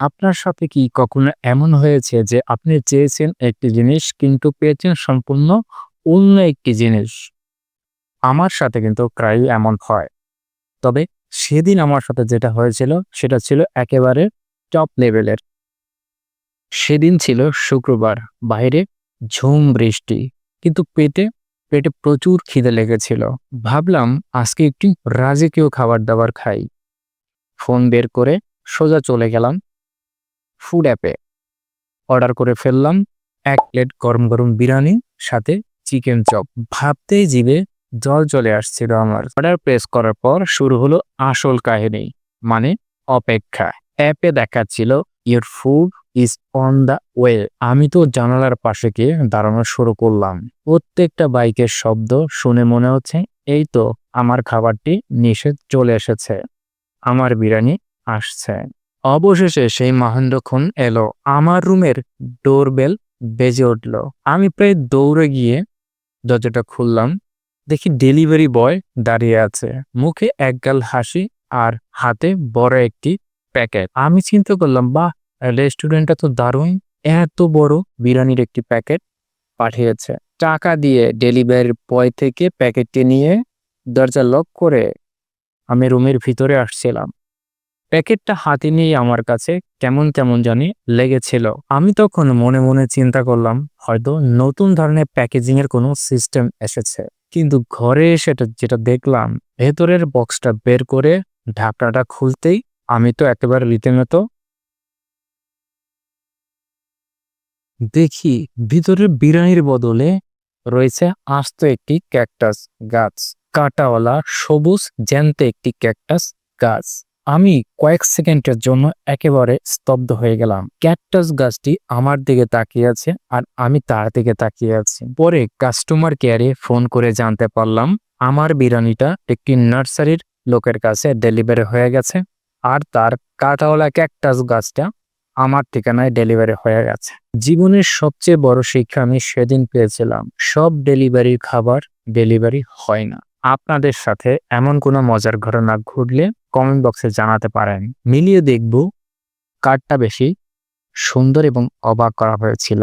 আপনার সাথে কি কখনো এমন হয়েছে যে আপনি চেয়েছেন একটি জিনিস কিন্তু পেয়েছেন সম্পূর্ণ অন্য একটি জিনিস? আমার সাথে কিন্তু প্রায়ই এমন হয়। তবে সেদিন আমার সাথে যেটা হয়েছিল সেটা ছিল একেবারে টপ লেভেলের। সেদিন ছিল শুক্রবার। বাইরে ঝুম বৃষ্টি। কিন্তু পেটে প্রচুর খিদে লেগেছিল। ভাবলাম আজকে একটু রাজকীয় খাবার-দাবার খাই। ফোন বের করে সোজা চলে গেলাম ফুড অ্যাপে। অর্ডার করে ফেললাম ১ প্লেট গরম, গরম বিরিয়ানি সাথে চিকেন চপ। ভাবতেই জিভে জল চলে আসছিল আমার। অর্ডার প্রেস করার পর শুরু হলো আসল কাহিনী। মানে অপেক্ষা। অ্যাপে দেখাচ্ছিল your food is on the way. আমি তো জানালার পাশে গিয়ে দাঁড়ানো শুরু করলাম। প্রত্যেকটা বাইকের শব্দ শুনে মনে হচ্ছে এই তো আমার খাবারটি নিষেধ চলে এসেছে। আমার বিরিয়ানি আসছে। অবশেষে সেই মহেন্দ্রক্ষণ এলো। আমার রুমের ডোরবেল বেজে উঠল। আমি প্রায় দৌড়ে গিয়ে দরজাটা খুললাম। দেখি ডেলিভারি বয় দাঁড়িয়ে আছে। মুখে একগাল হাসি আর হাতে বড় একটি প্যাকেট। আমি চিন্তা করলাম, বাহ! রেস্টুরেন্টটা তো দারুণ। এত বড় বিরিয়ানির একটি প্যাকেট পাঠিয়েছে। টাকা দিয়ে ডেলিভারি বয় থেকে প্যাকেটটি নিয়ে দরজা লক করে আমি রুমের ভিতরে আসছিলাম। প্যাকেটটা হাতে নিয়েই আমার কাছে কেমন জানি লেগেছিল। আমি তখন মনে মনে চিন্তা করলাম হয়তো নতুন ধরনের প্যাকেজিং এর কোনো সিস্টেম এসেছে। কিন্তু ঘরে এসে যেটা দেখলাম, ভেতরের বক্সটা বের করে ঢাকনাটা খুলতেই আমি তো একেবারে রীতিমতো দেখি ভিতরের বিরিয়ানির বদলে রয়েছে আস্ত একটি ক্যাকটাস গাছ। কাঁটাওয়ালা সবুজ জ্যান্ত একটি ক্যাকটাস গাছ। আমি কয়েক সেকেন্ডের জন্য একেবারে স্তব্ধ হয়ে গেলাম। ক্যাকটাস গাছটি আমার দিকে তাকিয়ে আছে আর আমি তার দিকে তাকিয়ে আছি। পরে কাস্টমার কেয়ারে ফোন করে জানতে পারলাম আমার বিরিয়ানিটা একটি নার্সারির লোকের কাছে ডেলিভারি হয়ে গেছে আর তার কাঁটাওয়ালা ক্যাকটাস গাছটা আমার ঠিকানায় ডেলিভারি হয়ে গেছে। জীবনের সবচেয়ে বড় শিক্ষা আমি সেদিন পেয়েছিলাম, সব ডেলিভারির খাবার ডেলিভারি হয় না। আপনাদের সাথে এমন কোনো মজার ঘটনা ঘটলে কমেন্ট বক্সে জানাতে পারেন। মিলিয়ে দেখব কারটা বেশি সুন্দর এবং অবাক করা হয়েছিল।